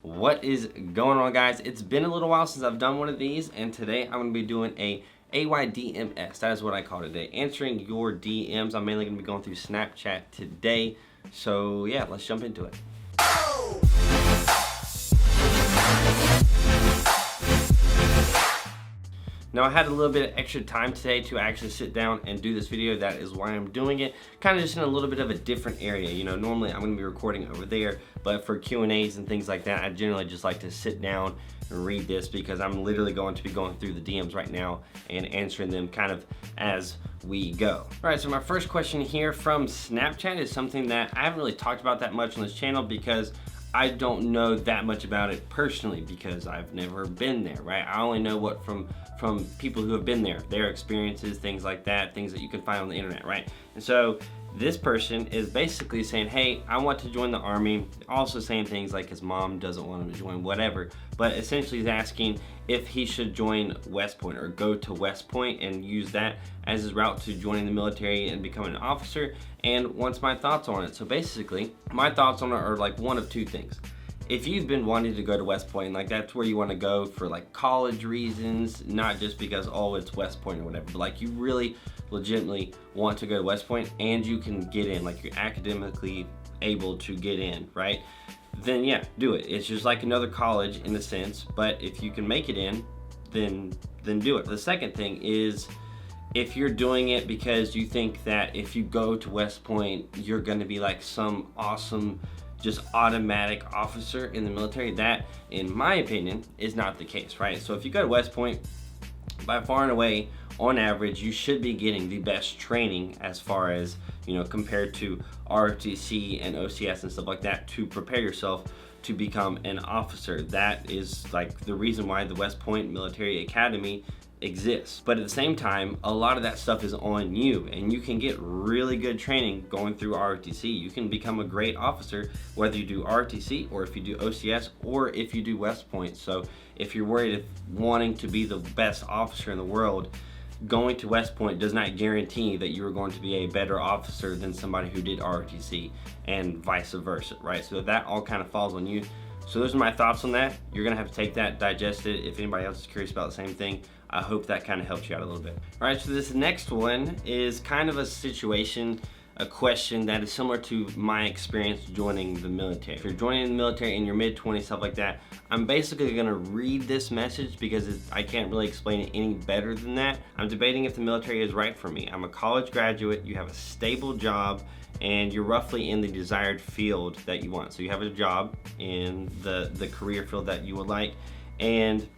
What is going on, guys? It's been a little while since I've done one of these, and today I'm going to be doing a AYDMS. That is what I call it today. Answering your DMs. I'm mainly going to be going through Snapchat today. So yeah, let's jump into it. Now, I had a little bit of extra time today to actually sit down and do this video. That is why I'm doing it. Kind of just in a little bit of a different area. You know, normally I'm going to be recording over there, but for Q&As and things like that, I generally just like to sit down and read this because I'm literally going to be going through the DMs right now and answering them kind of as we go. All right, so my first question here from Snapchat is something that I haven't really talked about that much on this channel because I don't know that much about it personally because I've never been there, right? I only know what from people who have been there, their experiences, things like that, things that you can find on the internet, right? And so this person is basically saying, hey, I want to join the Army. Also saying things like his mom doesn't want him to join, whatever. But essentially he's asking if he should join West Point or go to West Point and use that as his route to joining the military and becoming an officer, and wants my thoughts on it. So basically, my thoughts on it are like one of two things. If you've been wanting to go to West Point, like that's where you want to go for like college reasons, not just because, oh, it's West Point or whatever, but like you really legitimately want to go to West Point and you can get in, like you're academically able to get in, right? Then yeah, do it. It's just like another college in a sense, but if you can make it in, then do it. The second thing is, if you're doing it because you think that if you go to West Point, you're gonna be like some awesome, just automatic officer in the military, that, in my opinion, is not the case, right? So if you go to West Point, by far and away, on average, you should be getting the best training as far as, you know, compared to ROTC and OCS and stuff like that to prepare yourself to become an officer. That is like the reason why the West Point Military Academy exists. But at the same time, a lot of that stuff is on you, and you can get really good training going through ROTC. You can become a great officer whether you do ROTC or if you do OCS or if you do West Point. So if you're worried of wanting to be the best officer in the world, going to West Point does not guarantee that you are going to be a better officer than somebody who did ROTC, and vice versa, right? So that all kind of falls on you. So those are my thoughts on that. You're gonna have to take that, digest it. If anybody else is curious about the same thing, I hope that kind of helps you out a little bit. All right, so this next one is kind of a situation, a question that is similar to my experience joining the military. If you're joining the military in your mid-20s, stuff like that, I'm basically gonna read this message because I can't really explain it any better than that. I'm debating if the military is right for me. I'm a college graduate, you have a stable job, and you're roughly in the desired field that you want. So you have a job in the career field that you would like, and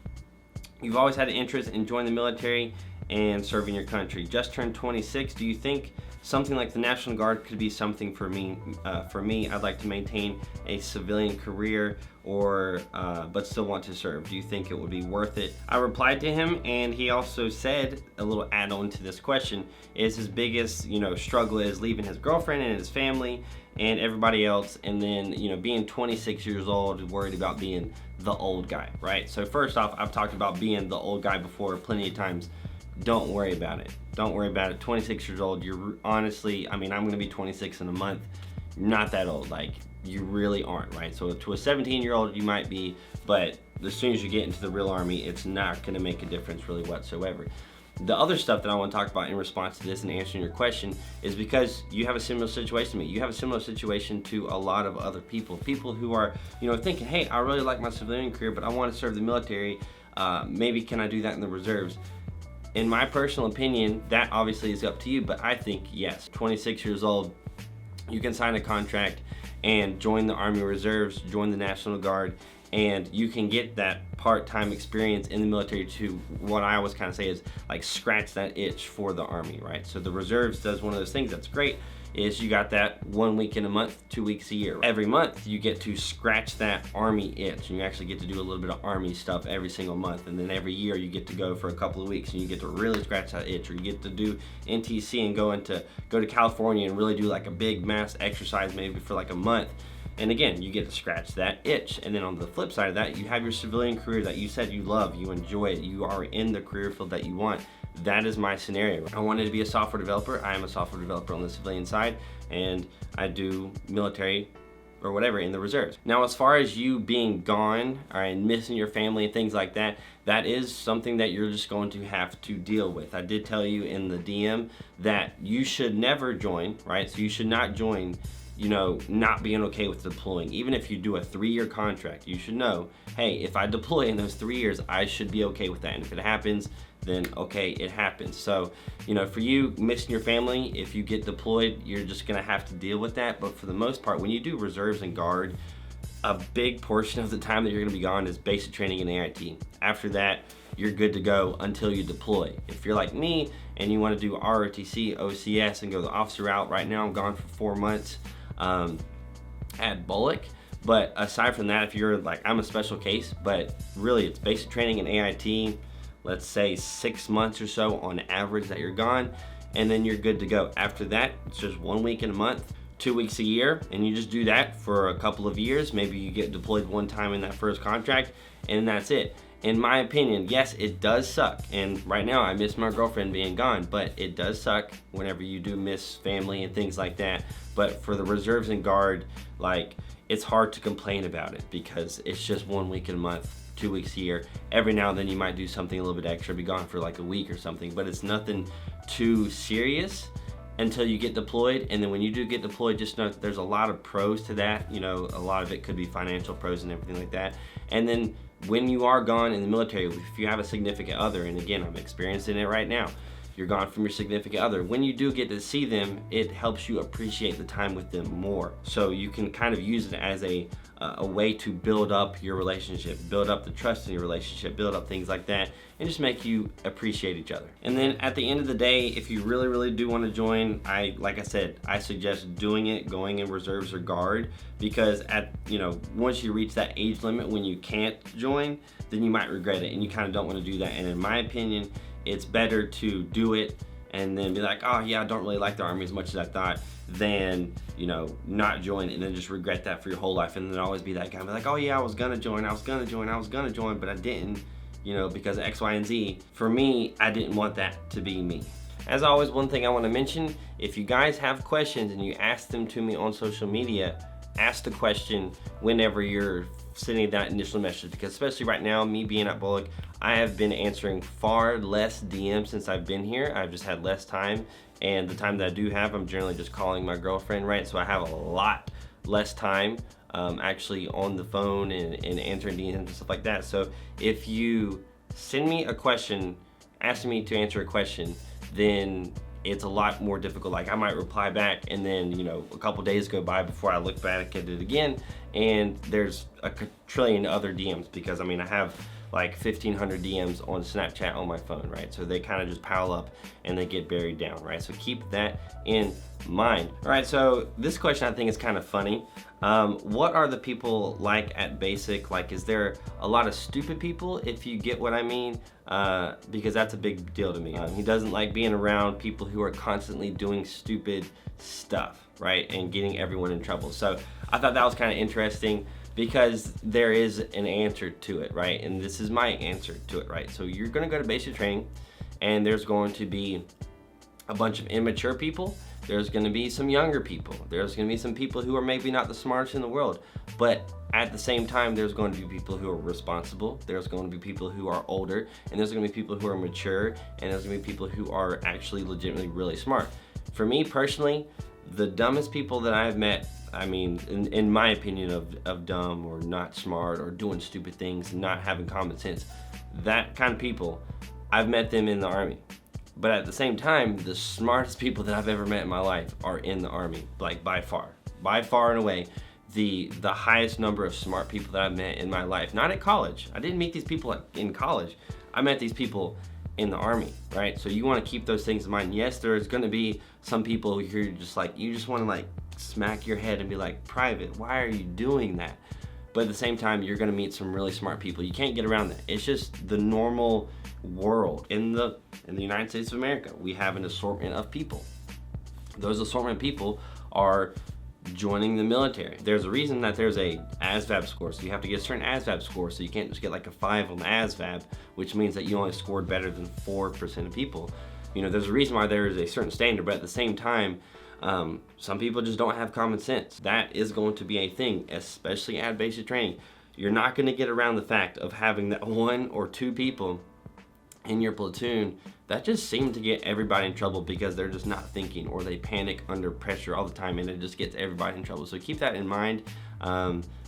you've always had an interest in joining the military and serving your country. Just turned 26. Do you think something like the National Guard could be something for me? I'd like to maintain a civilian career, or but still want to serve. Do you think it would be worth it? I replied to him, and he also said, a little add-on to this question, is his biggest, you know, struggle is leaving his girlfriend and his family and everybody else, and then, you know, being 26 years old, worried about being the old guy, right? So first off, I've talked about being the old guy before plenty of times. Don't worry about it. Don't worry about it. 26 years old, you're honestly, I mean, I'm gonna be 26 in a month. You're not that old, like, you really aren't, right? So to a 17-year-old, you might be, but as soon as you get into the real Army, it's not gonna make a difference really whatsoever. The other stuff that I want to talk about in response to this and answering your question is because you have a similar situation to me. You have a similar situation to a lot of other people. People who are, you know, thinking, hey, I really like my civilian career, but I want to serve the military. Maybe can I do that in the reserves? In my personal opinion, that obviously is up to you, but I think yes. 26 years old, you can sign a contract and join the Army Reserves, join the National Guard, and you can get that part-time experience in the military to, what I always kind of say is like scratch that itch for the Army, right? So the Reserves does one of those things that's great, is you got that 1 week in a month, 2 weeks a year. Every month you get to scratch that Army itch, and you actually get to do a little bit of Army stuff every single month, and then every year you get to go for a couple of weeks and you get to really scratch that itch, or you get to do NTC and go to California and really do like a big mass exercise maybe for like a month. And again, you get to scratch that itch. And then on the flip side of that, you have your civilian career that you said you love, you enjoy it, you are in the career field that you want. That is my scenario. I wanted to be a software developer. I am a software developer on the civilian side, and I do military or whatever in the reserves. Now, as far as you being gone, all right, and missing your family and things like that, that is something that you're just going to have to deal with. I did tell you in the DM that you should never join, right? So you should not join, you know, not being okay with deploying. Even if you do a 3-year contract, you should know, hey, if I deploy in those 3 years, I should be okay with that. And if it happens, then okay, it happens. So, you know, for you missing your family, if you get deployed, you're just gonna have to deal with that. But for the most part, when you do reserves and guard, a big portion of the time that you're gonna be gone is basic training and AIT. After that, you're good to go until you deploy. If you're like me and you wanna do ROTC, OCS, and go the officer route, right now I'm gone for 4 months at Bullock. But aside from that, if you're like, I'm a special case, but really it's basic training and AIT, let's say 6 months or so on average that you're gone, and then you're good to go. After that, it's just 1 week in a month, 2 weeks a year, and you just do that for a couple of years. Maybe you get deployed one time in that first contract, and that's it. In my opinion, yes, it does suck. And right now I miss my girlfriend being gone, but it does suck whenever you do miss family and things like that. But for the reserves and guard, like, it's hard to complain about it because it's just 1 week in a month, 2 weeks a year. Every now and then you might do something a little bit extra, be gone for like a week or something, but it's nothing too serious until you get deployed. And then when you do get deployed, just know that there's a lot of pros to that. You know, a lot of it could be financial pros and everything like that. And then when you are gone in the military, if you have a significant other, and again, I'm experiencing it right now, you're gone from your significant other. When you do get to see them, it helps you appreciate the time with them more. So you can kind of use it as a way to build up your relationship, build up the trust in your relationship, build up things like that, and just make you appreciate each other. And then at the end of the day, if you really, really do want to join, like I said, I suggest doing it, going in reserves or guard, because once you reach that age limit when you can't join, then you might regret it, and you kind of don't want to do that. And in my opinion, it's better to do it and then be like, oh yeah, I don't really like the Army as much as I thought, than, you know, not join and then just regret that for your whole life, and then always be that guy, be like, oh yeah, I was gonna join, but I didn't, you know, because of X, Y, and Z. For me, I didn't want that to be me. As always, one thing I want to mention, if you guys have questions and you ask them to me on social media, ask the question whenever you're sending that initial message, because especially right now, me being at Bullock, I have been answering far less DMs since I've been here. I've just had less time, and the time that I do have, I'm generally just calling my girlfriend, right? So I have a lot less time actually on the phone and answering DMs and stuff like that. So if you send me a question, asking me to answer a question, then it's a lot more difficult. Like, I might reply back, and then, you know, a couple days go by before I look back at it again, and there's a trillion other DMs, because I mean, I have like 1,500 DMs on Snapchat on my phone, right? So they kind of just pile up and they get buried down, right? So keep that in mind. All right, so this question I think is kind of funny. What are the people like at basic? Like, is there a lot of stupid people, if you get what I mean? Because that's a big deal to me. He doesn't like being around people who are constantly doing stupid stuff, right? And getting everyone in trouble. So I thought that was kind of interesting, because there is an answer to it, right? And this is my answer to it, right? So you're gonna go to basic training, and there's going to be a bunch of immature people. There's gonna be some younger people. There's gonna be some people who are maybe not the smartest in the world, but at the same time, there's going to be people who are responsible. There's going to be people who are older, and there's gonna be people who are mature, and there's gonna be people who are actually legitimately really smart. For me personally, the dumbest people that I've met, I mean, in my opinion of dumb or not smart or doing stupid things and not having common sense, that kind of people, I've met them in the Army. But at the same time, the smartest people that I've ever met in my life are in the Army, like by far and away, the highest number of smart people that I've met in my life. Not at college. I didn't meet these people in college. I met these people in the Army, right? So you want to keep those things in mind. Yes, there's going to be some people who you're just like, you just want to like smack your head and be like, private, why are you doing that? But at the same time, you're gonna meet some really smart people. You can't get around that. It's just the normal world. In the United States of America, we have an assortment of people. Those assortment of people are joining the military. There's a reason that there's a ASVAB score, so you have to get a certain ASVAB score, so you can't just get like a 5 on the ASVAB, which means that you only scored better than 4% of people. You know, there's a reason why there is a certain standard, but at the same time, Some people just don't have common sense. That is going to be a thing, especially at basic training. You're not going to get around the fact of having that 1 or 2 people in your platoon that just seem to get everybody in trouble because they're just not thinking, or they panic under pressure all the time, and it just gets everybody in trouble. So keep that in mind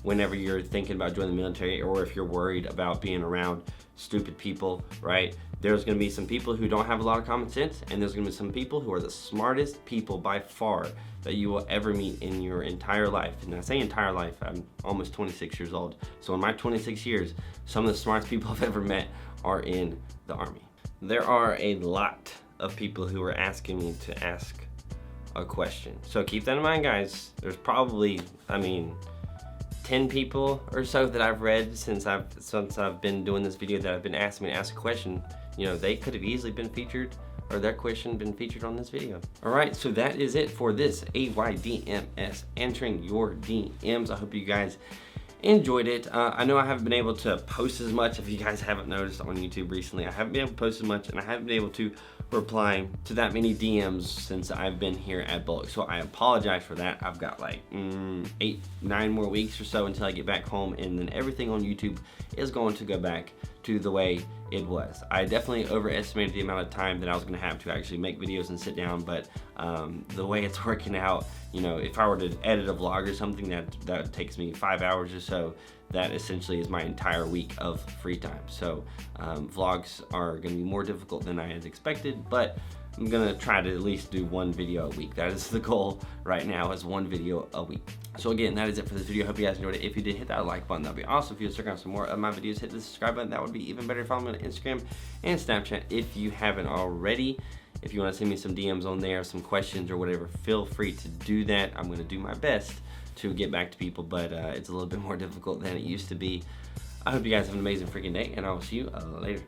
whenever you're thinking about joining the military, or if you're worried about being around stupid people, right? There's going to be some people who don't have a lot of common sense, and there's going to be some people who are the smartest people by far that you will ever meet in your entire life. And I say entire life, I'm almost 26 years old. So in my 26 years, some of the smartest people I've ever met are in the Army. There are a lot of people who are asking me to ask a question. So keep that in mind, guys. There's probably, 10 people or so that I've read since I've been doing this video that have been asking me to ask a question. You know, they could have easily been featured, or their question been featured on this video. All right, so that is it for this AYDMS, answering your DMs. I hope you guys enjoyed it. I know I haven't been able to post as much. If you guys haven't noticed on YouTube recently, I haven't been able to post as much, and I haven't been able to reply to that many DMs since I've been here at Bullock. So I apologize for that. I've got like 8, 9 more weeks or so until I get back home, and then everything on YouTube is going to go back to the way it was. I definitely overestimated the amount of time that I was going to have to actually make videos and sit down, but the way it's working out, you know, if I were to edit a vlog or something that takes me 5 hours or so, that essentially is my entire week of free time. So vlogs are going to be more difficult than I had expected, but I'm gonna try to at least do 1 video a week. That is the goal right now, is 1 video a week. So again, that is it for this video. Hope you guys enjoyed it. If you did, hit that like button. That'd be awesome. If you would check out some more of my videos, hit the subscribe button. That would be even better. Follow me on Instagram and Snapchat if you haven't already. If you want to send me some DMs on there, some questions or whatever, feel free to do that. I'm gonna do my best to get back to people, but it's a little bit more difficult than it used to be. I hope you guys have an amazing freaking day, and I will see you later.